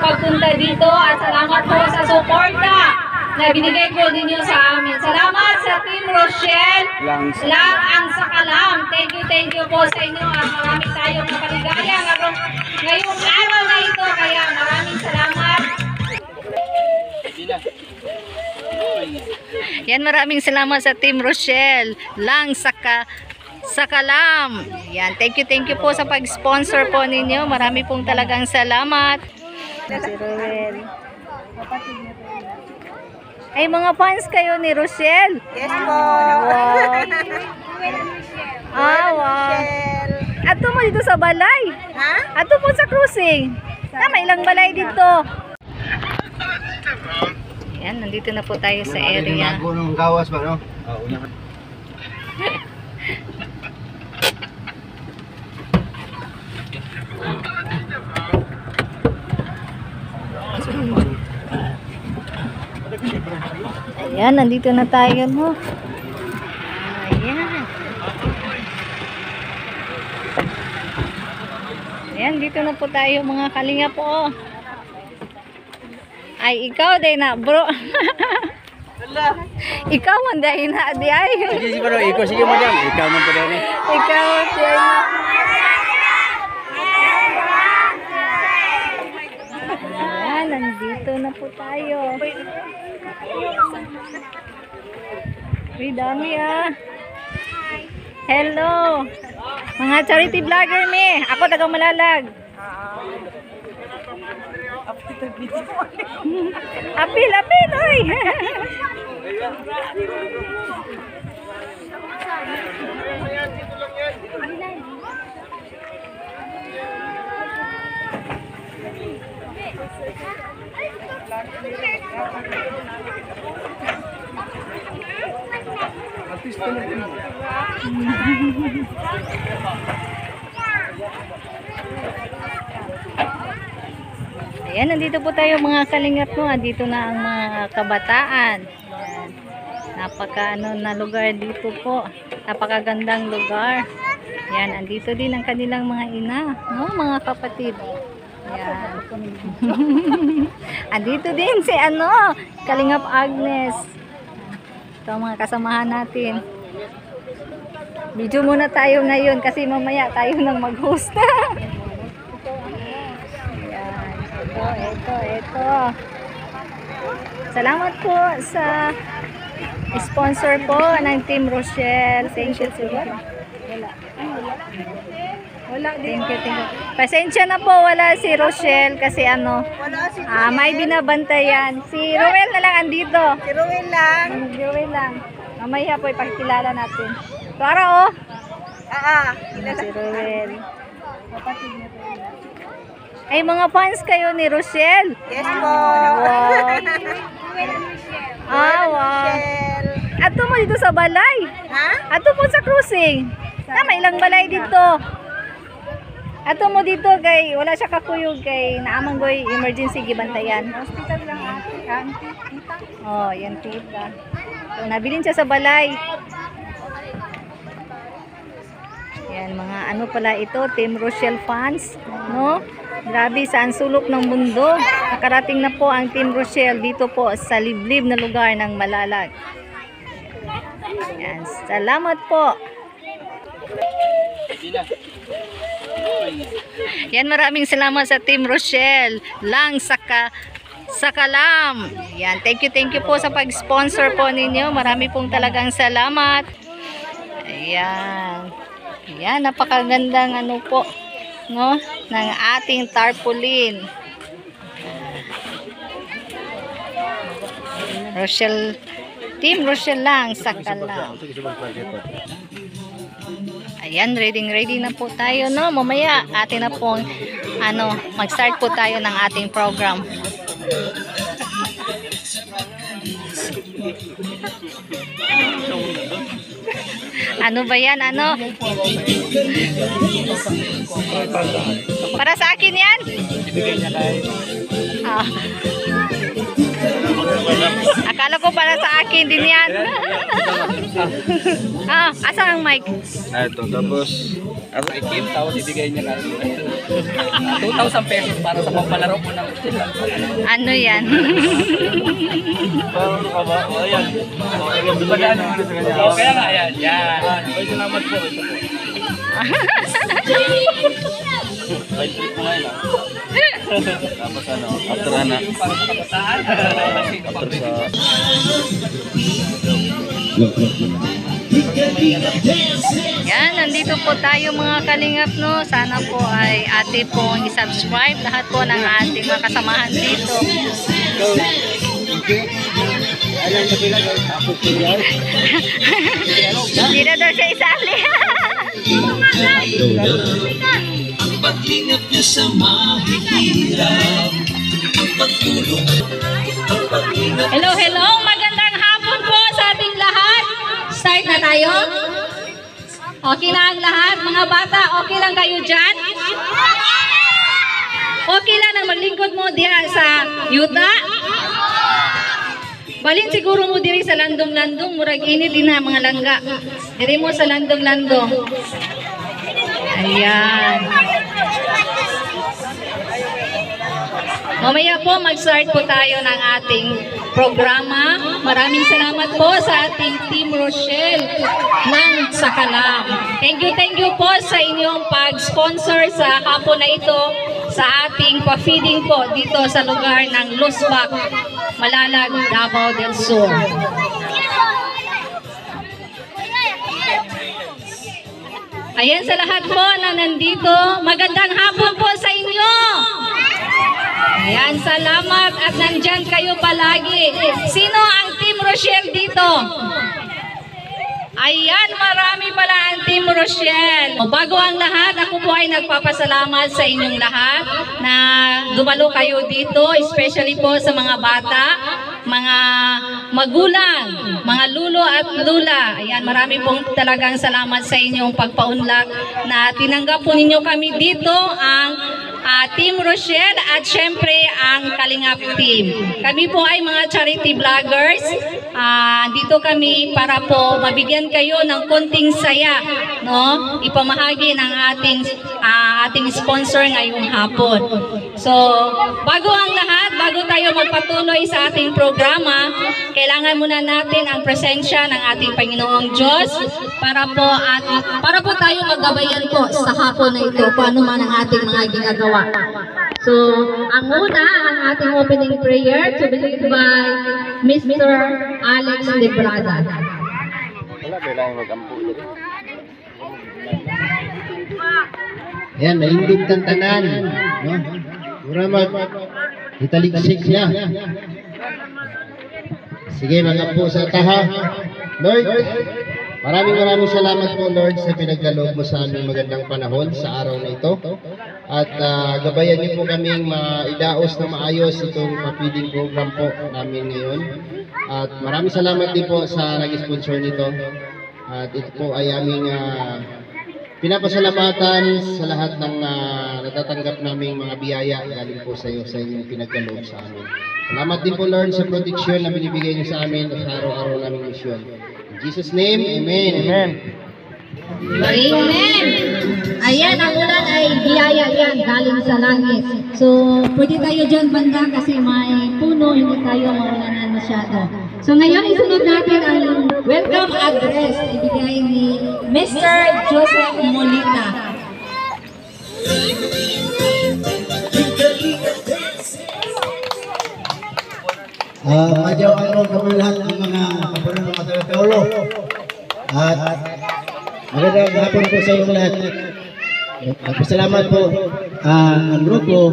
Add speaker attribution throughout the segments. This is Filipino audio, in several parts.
Speaker 1: pagpunta dito at salamat po sa suporta na binigay po ninyo sa amin. Salamat sa Team Rochelle lang ang sakalam. Thank you po sa inyo at marami tayong napaligaya ngayong araw na ito. Kaya maraming salamat.
Speaker 2: Yan, maraming salamat sa Team Rochelle lang Sakalam. Yan, thank you po sa pag-sponsor po ninyo. Marami pong talagang salamat. Si Ruel. Ay, mga fans kayo ni Rochelle?
Speaker 3: Yes po.
Speaker 2: Wow. Wow. Ato mo dito sa balay.
Speaker 3: Ha?
Speaker 2: Ato po sa cruising. May ilang balay dito. Yan, nandito na po tayo sa area.
Speaker 4: Ng gawas ba, no?
Speaker 2: Ayan, nandito na tayo, no? Ayan. Ayan, dito na po tayo, mga kalinga po. Ay, ikaw day na, bro. Ikaw man day na, di ay.
Speaker 4: Sige, bro, sige mo dyan. Ikaw man po dyan.
Speaker 2: Ikaw, di ay na. Ayan, nandito na po tayo. Uy, dami Hello. Mga charity vlogger me. Ako taga Malalag. Apil, oy. Ayan, nandito po tayo mga kalingap mo. Dito na ang mga kabataan. Ayan. Napaka na lugar dito po. Napakagandang lugar. Ayan, andito din ang kanilang mga ina, no, mga kapatid. Ayan. Andito din si Kalingap Agnes. Ito ang mga kasamahan natin. Video muna tayo ngayon kasi mamaya tayo nang mag-host. Ito. Salamat po sa sponsor po ng Team Rochelle. Thank you. Wala. Thank you. Pasensya na po, wala si Rochelle kasi may binabantayan. Si Ruel na lang andito.
Speaker 3: Si Ruel lang.
Speaker 2: Mamaya po ipakilala natin. Para
Speaker 3: Kilala.
Speaker 2: si Ruel. Ay, mga fans kayo ni Rochelle?
Speaker 3: Yes po.
Speaker 2: Wow. Ato mo dito sa balay.
Speaker 3: Ha?
Speaker 2: Ato po sa cruising. May ilang balay dito. Ato mo dito kay wala siya kakuyog kay naamang goy emergency gibantayan.
Speaker 3: Hospital lang ate.
Speaker 2: Oh, yan tita. So, nabilin siya sa balay. Yan, mga pala ito, Team Rochelle fans, no? Grabe, saan sulok ng mundo. Nakarating na po ang Team Rochelle dito po sa liblib na lugar ng Malalag. Yan, salamat po. Yan, maraming salamat sa Team Rochelle lang Sakalam. Yan, thank you po sa pag-sponsor po ninyo. Marami pong talagang salamat. Ayan. Yan, napakagandang po, no, ng ating tarpaulin. Rochelle, Team Rochelle lang Sakalam. Ayan, ready na po tayo, no? Mamaya atin na pong mag-start po tayo ng ating program. Ano ba yan? Para sa akin yan? Akala ko ko para sa akin din yan. Ah, asa ang mic?
Speaker 4: Ito, tapos, ako ikip, tapos ibigay niya na 2,000 pesos para sa pampalaro ko ng sila.
Speaker 2: Ano yan?
Speaker 4: Paano ka ba? O, ayan. Padaan naman sa kanya. O, kaya nga, ayan. Yan. O, salamat po. Ito po. Bye trip mo ngayon, tapos ano, after na. After sa...
Speaker 2: Yan, nandito po tayo mga kalingap, no. Sana po ay ate pong i-subscribe lahat po ng ating mga kasamahan dito. Hindi na daw siya isali.
Speaker 5: Pag-ingat niya sa mahihirap, pagtulong.
Speaker 1: Hello, hello. Magandang hapon po sa ating lahat. Start na tayo. Okay na ang lahat. Mga bata, okay lang kayo dyan? Okay lang na maglingkod mo diha sa yuta? Balin siguro mo diri sa landong-landong. Murag init din na mga langga. Diri mo sa landong-landong. Ayan. Mamaya po mag-start po tayo ng ating programa. Maraming salamat po sa ating Team Rochelle ng Sakalam. Thank you po sa inyong pag-sponsor sa hapon na ito sa ating pa-feeding po dito sa lugar ng Lusbak, Malalag, Davao del Sur. Ayan sa lahat po na nandito. Magandang hapon po sa inyo. Ayan, salamat at nandyan kayo palagi. Sino ang Team Rochelle dito? Ayan, marami pala ang Team Rochelle. Bago ang lahat, ako po ay nagpapasalamat sa inyong lahat na dumalo kayo dito, especially po sa mga bata, mga magulang, mga lulo at lula. Ayan, marami pong talagang salamat sa inyong pagpaunlak na tinanggap po ninyo kami dito, ang Team Rochelle at syempre ang Kalingap Team. Kami po ay mga charity vloggers. Dito kami para po mabigyan kayo ng konting saya, no? Ipamahagi ng ating sponsor ngayong hapon. So, bago ang lahat, bago tayo magpatuloy sa ating programa, kailangan muna natin ang presensya ng ating Panginoong Diyos para po tayo maggabayan po sa hapon na ito kung ano man ang ating mga ginagawa. So, ang una, ang ating opening prayer to be led by Mr. Alex Librada.
Speaker 4: Wala, kailangan mag-ampo.
Speaker 6: Ayan, naindog ng tanan. No? Mura italigsik na. Sige, mga po sa taha. Lord, maraming salamat po, Lord, sa pinagkaloob mo sa aming magandang panahon sa araw na ito. At gabayan niyo po kaming maidaos na maayos itong pa-feeding program po namin ngayon. At maraming salamat din po sa nag-sponsor nito. At ito po ay aming pinapasalamatan sa lahat ng natatanggap naming mga biyaya galing po sa iyo, sa inyong pinagkaloob sa amin. Salamat din po, Lord, sa proteksyon na binibigay niyo sa amin sa araw-araw naming misyon. In Jesus' name, Amen. Amen.
Speaker 1: Amen! Ayan, ang ulan ay biyaya yan, galing sa langit. So, pwede tayo dyan banda kasi may puno, hindi tayo maulanan masyado. So, ngayon isunod natin ang welcome address ibigay ni Mr. Joseph Molina.
Speaker 6: Madyaw ang kami lahat ng mga kapunan ng mga Paulo. At magandang hapon po sa inyong lahat. Salamat po ang grupo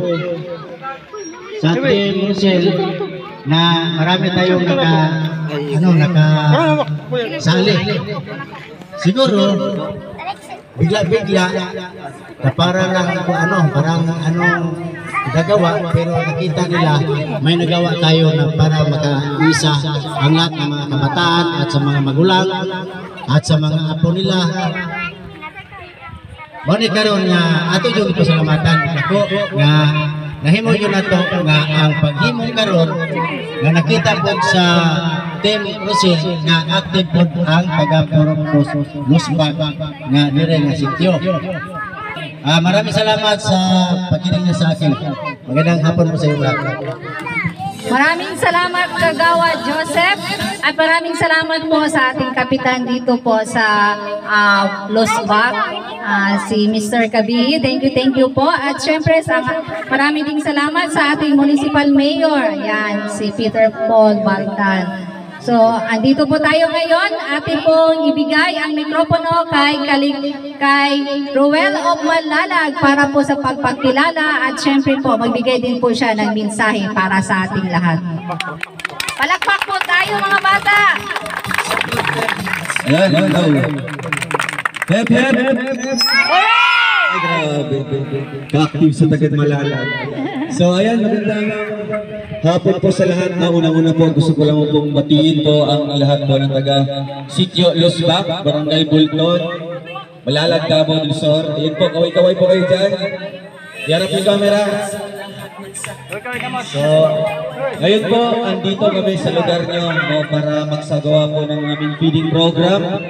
Speaker 6: sa Team Rochelle na marami tayong nakasali. Siguro bigla-bigla na parang gagawa, pero nakita nila may nagawa tayo na para makaisa ang lahat ng mga kabataan at sa mga magulang at sa mga apo nila. Muna karon nga ato yung pasalamatan ako nga nahimo yun na to nga ang paghimo karon nga nakita po sa Team Rosin nga active po ang taga-Purok Lusbag nga dire nga sityo. Maraming salamat sa pakinig niyo sa akin. Magandang hapon po sa iyo lahat.
Speaker 2: Maraming salamat Kagawad Joseph at maraming salamat po sa ating kapitan dito po sa Lusbag, si Mr. Kabi. Thank you po. At syempre maraming ding salamat sa ating municipal mayor, yan, si Peter Paul Baltan. So, andito po tayo ngayon. Atin pong ibigay ang mikropono kay Roel of Malalag para po sa pagpagkilala at syempre po magbigay din po siya ng mensahe para sa ating lahat. Palakpak po tayo mga bata!
Speaker 7: Ayan, hello. Hep, hep, hep. Ay, grabe. Ka-active sa Tagad Malalag. So, ayan, magandang hapon po sa lahat. Una-una po, gusto ko lang pong batiin po ang lahat po ng taga Sitio Lusbag, Barangay Bulton, Malalag, Davao del Sur. Ayan po, kaway-kaway po kayo dyan. Yarap yung camera. So, ngayon po, andito kami sa lugar nyo para magsagawa po ng aming feeding program.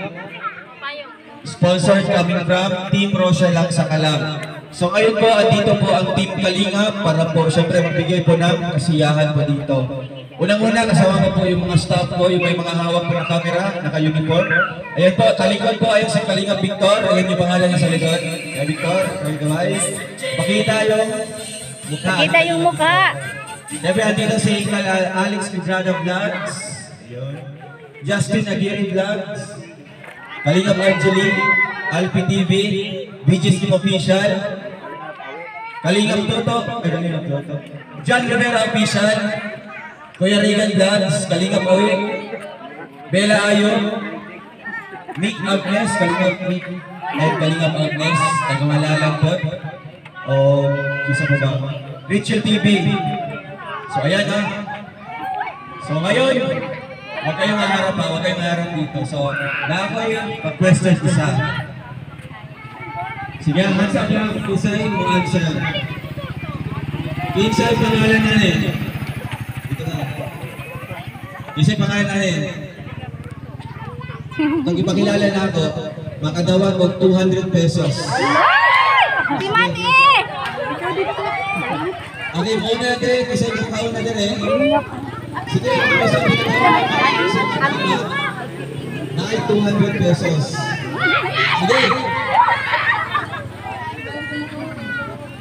Speaker 7: Sponsored coming from Team Rosia lang sa Kalam. So ngayon po, andito po ang Team Kalingap para po siyempre magbigay po ng kasiyahan po dito. Unang-una, kasama ko po yung mga staff ko, yung may mga hawak po ng camera, naka-uniform. Ayan po, talikod po, ayun si Kalingap Victor. Ayan yung pangalan niya sa likod. Ayan Victor, ayan kamay. Pakita yung mukha.
Speaker 2: Kita yung mukha.
Speaker 7: Siyempre, andito si Alex Quijada Vlogs. Justin Aguirre Vlogs. Kalingap Angeline, Alpi TV, BG's Team Official, Kalingap Toto, John Rivera Official, Kuya Regan Vlogs, Kalingap Oy, Bella Ayo, Nick Agnes, Kalingap Nick, at Kalingap Agnes, Tagamalang po, o kisa pa ba? Rachel TV. So ayan ha. So ngayon, huwag kayong maharap ha, huwag kayong maharap dito. So, nakoy pag-question isa. Sige, hands up lang, Kisay, mo answer. Kisay, pangalan na rin. Dito na. Kisay, pangalan na rin. Pag ipakilala na ako, makadawag mo 200 pesos.
Speaker 2: Di mani!
Speaker 7: Okay, muna natin, Kisay, kakaon na rin eh. Sige, nakay 200 pesos. Sige.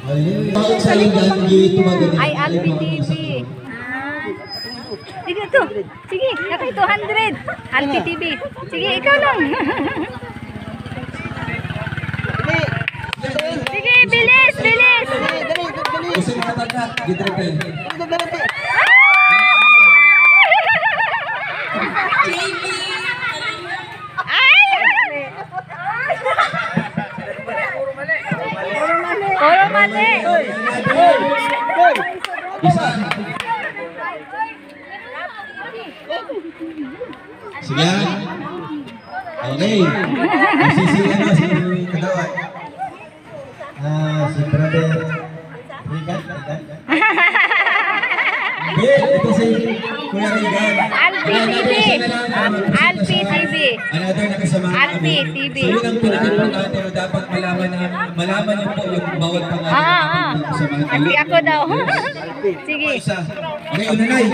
Speaker 7: Ayun. Bakit sa yung gangi tumagaling?
Speaker 2: Ay, Alpi TV. Sige to. Sige, nakay 200. Alpi TV. Sige, ikaw lang. Sige, bilis, bilis.
Speaker 7: Kasi matanda, gitrepin.
Speaker 2: Puro mali.
Speaker 7: Isa. Sige. Okay. Sisiyan na si Kagawad. Si Brother Regan. Ito si Kuya Regan.
Speaker 2: Alpi TV. Alpi TV.
Speaker 7: Another nakasama
Speaker 2: Alpi
Speaker 7: namin.
Speaker 2: TV.
Speaker 7: So yun ang pinag-importante na dapat malaman niyo po yung bawat pangalan sa mga
Speaker 2: Alpi ako daw. Sige.
Speaker 7: Isa. Okay, unanay.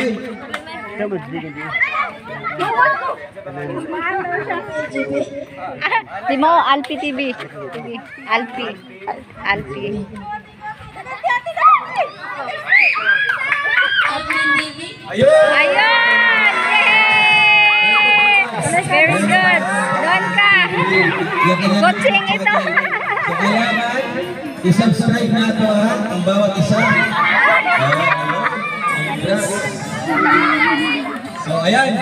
Speaker 2: Di mo, Alpi TV. Sige. Alpi. Alpi.
Speaker 7: Ayun!
Speaker 2: Ayun! Yay! Very good. Doon ka. Coaching ito.
Speaker 7: So, kailangan i-subscribe na ito ha, ang bawat isa. So, ayan.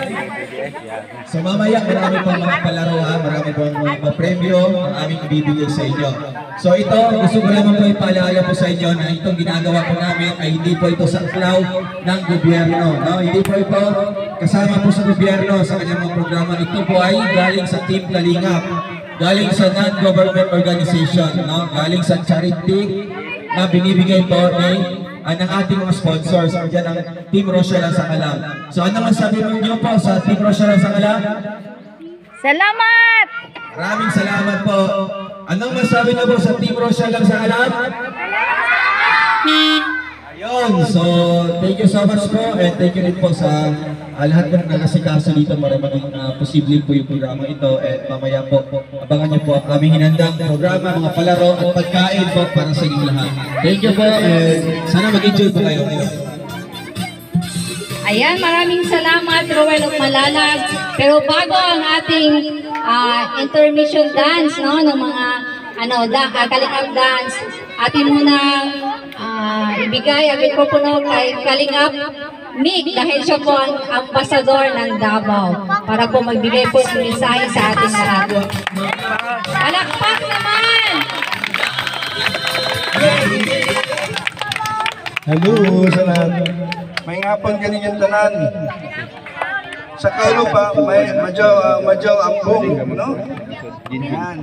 Speaker 7: So, mamaya marami pang mga palaro ha, marami pang mga premyo ang aming ibibigay sa inyo. So, ito, gusto ko naman po ipaalala po sa inyo na itong ginagawa po namin ay hindi po ito sa cloud ng gobyerno. No? Hindi po ito kasama po sa gobyerno sa kanyang mga programa. Ito po ay galing sa Team Kalingap, galing sa non-government organization, no? Galing sa charity na binibigay po ni ng ating mga sponsors. Diyan ang Team Rochelle ang Sakalam. So ano masabi niyo po sa Team Rochelle ang Sakalam?
Speaker 2: Salamat!
Speaker 7: Maraming salamat po. Anong masabi niyo po sa Team Rochelle ang Sakalam? Ayun, so thank you so much po and thank you rin po sa lahat po na nasikaso dito para maging posible po yung programa ito at mamaya po abangan niyo po ang aming hinandang programa, mga palaro at pagkain po para sa inyong lahat. Thank you po and sana mag-enjoy po kayo.
Speaker 1: Ayan, maraming salamat, Roel of Malalag. Pero bago ang ating intermission dance, no, ng mga Kalingap dance, atin muna ibigay ang mikropono kay Kalingap Nick dahil siya po ang ambasador ng Davao para po magbigay po ng mensahe sa ating lahat. Palakpak naman!
Speaker 8: Hello sa lahat. May ngapon ganyan tanan. Sa kaulo pa, medyo ambong, no? Yan.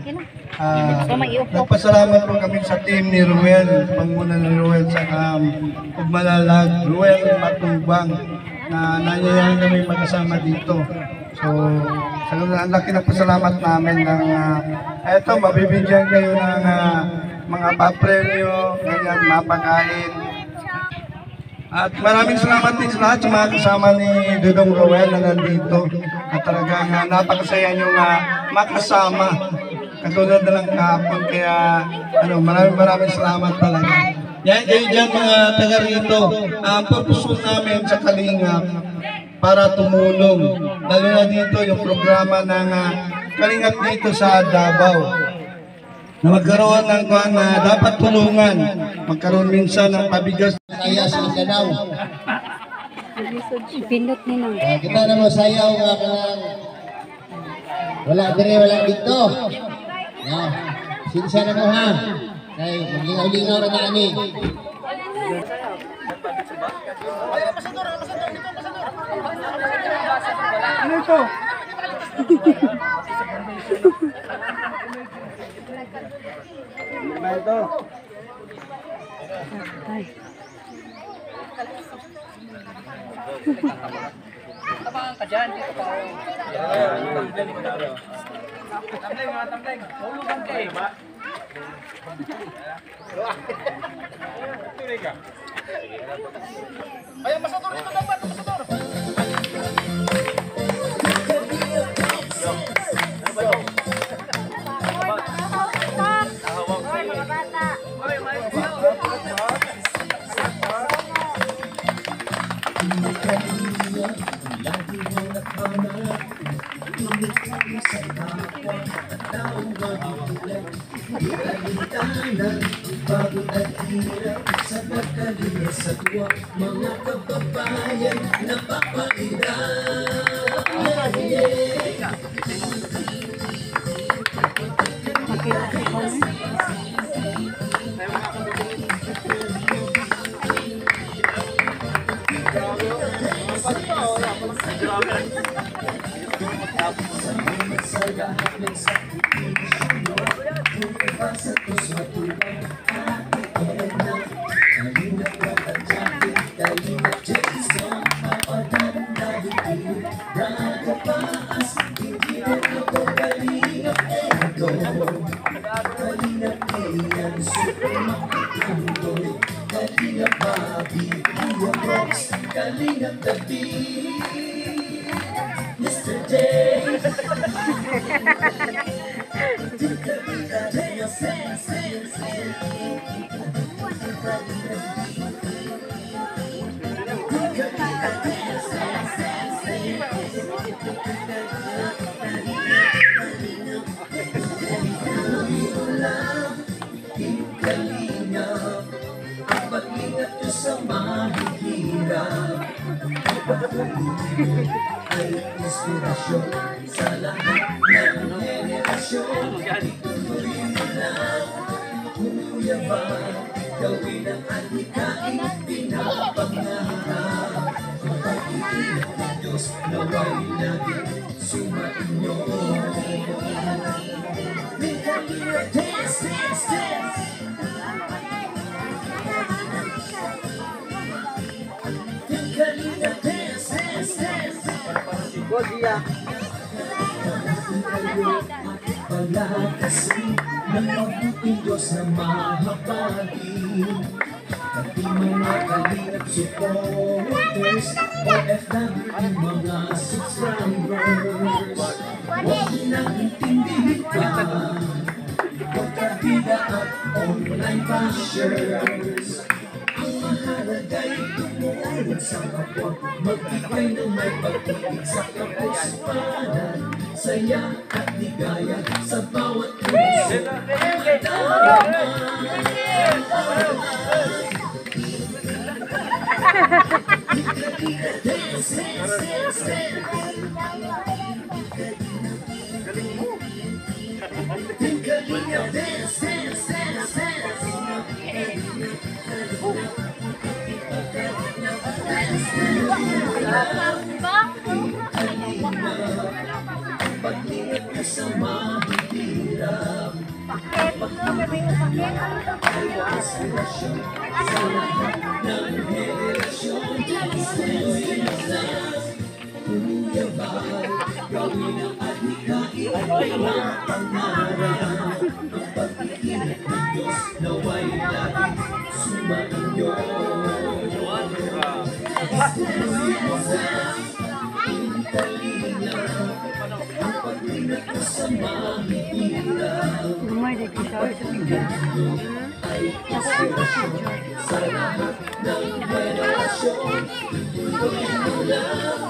Speaker 8: Nagpasalamat po kami sa team ni Ruel, panguna ni Ruel sa Pagmalalag, Ruel Matubang, na nangyayari kami magkasama dito. So, ang laki ng pasalamat namin ng eto, mabibigyan kayo ng mga papremyo, ganyan, mapakain. At maraming salamat din sa lahat sa mga kasama ni Dudong Roel na nandito. At talagang napakasaya nyo makasama. Katulad na lang kahapon. Kaya maraming salamat talaga. Yan kayo dyan mga taga rito. Ang purpose namin sa Kalingap para tumulong. Lalo na dito yung programa ng Kalingap dito sa Davao. Na magkaroon ng na dapat tulungan, magkaroon minsan ng pabigas.
Speaker 6: Kaya sa Mindanao.
Speaker 3: Pinot ni nang.
Speaker 6: Kita na mo sayaw nga kanang wala dire wala dito. Sinsa na mo ha. Kay maglingaw-lingaw na ani.
Speaker 8: Ano ito? Ano ito?
Speaker 4: Tabangan ka dyan, dito pa ako. Tamleng mga tamleng, maulugan ka eh. Tuloy ka. Ay, masador ito dapat, masador.
Speaker 5: Mga kababayan na ay inspirasyon sa lahat ng henerasyon. Tuloy mo lang, humuyabang, gawin ang adhikain, pinapangarap. Ang pag-ibig ng Diyos naway lagi sumainyo. Dance, dance, dance. Palakasin ng mabuting Diyos na mahabagin. Pati mga kalingap supporters, OFW mga subscribers. Huwag nang intindihin pa, pagkabida at online bashers. Ang mahalagay tumulong sa kapwa, magbigay ng may pag-ibig sa kapuspanan. Saya at ligaya sa bawat puso. Pag-ingat ka sa mahihirap, inspirasyon sa lahat ng henerasyon. Umiyabay, gawin ang adhikain, mga pangarap. Ang pag-iingat ng Diyos nawa'y laging sumainyo. Ang pag-ingat ka sa mahihirap ay inspirasyon sa lahat ng henerasyon. Tuloy mo lang,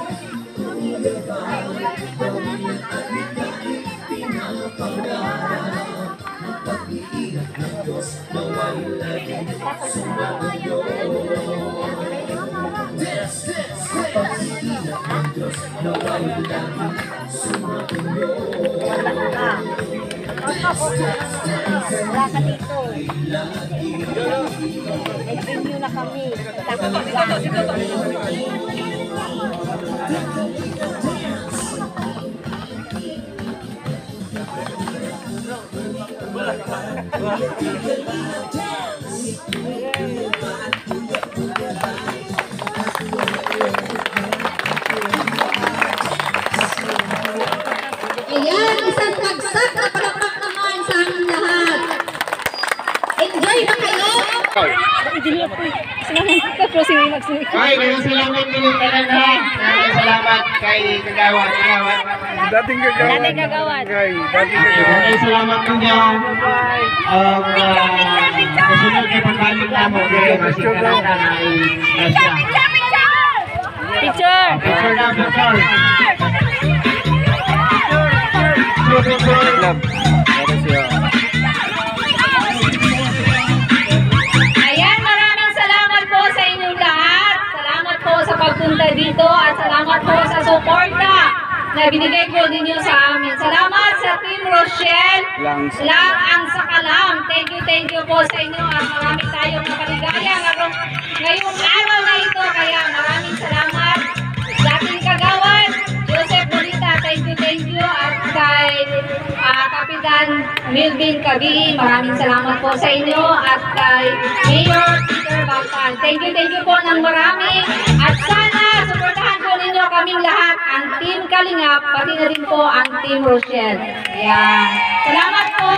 Speaker 5: umiyabay, gawin ang adhikain, pinapangarap. Ang pag-iingat ng Diyos nawa'y laging sumainyo. Ang pag-iingat ng Diyos nawa'y laging sumainyo.
Speaker 3: Wala ka dito. Nag-renew na kami.
Speaker 1: Ayan, isang bagsak na palakpak naman sa aming lahat. Enjoy na kayo!
Speaker 6: Maraming salamat din ka na lahat. Maraming salamat kay Kagawad.
Speaker 8: Dating kagawad.
Speaker 2: Dating kagawad.
Speaker 6: Maraming salamat din dyan. Kasunod na pagbalik na mo. Masih karata na i-rasya.
Speaker 2: Picture!
Speaker 6: Picture na, picture.
Speaker 1: Ayan, maraming salamat po sa inyong lahat. Salamat po sa pagpunta dito at salamat po sa suporta na binigay po ninyo sa amin. Salamat sa Team Rochelle, lang ang sakalam. Thank you po sa inyo at marami tayong nakaligaya ngayong araw na ito. Kaya maraming salamat. Dating Kagawad, Joseph Bonita, thank you. At kay Kapitan Milvin Cabi, maraming salamat po sa inyo. At kay Mayor Peter Balpan, thank you po ng marami. At sana suportahan po ninyo kaming lahat, ang Team Kalingap, pati na rin po ang Team Rochelle. Ayan. Salamat po!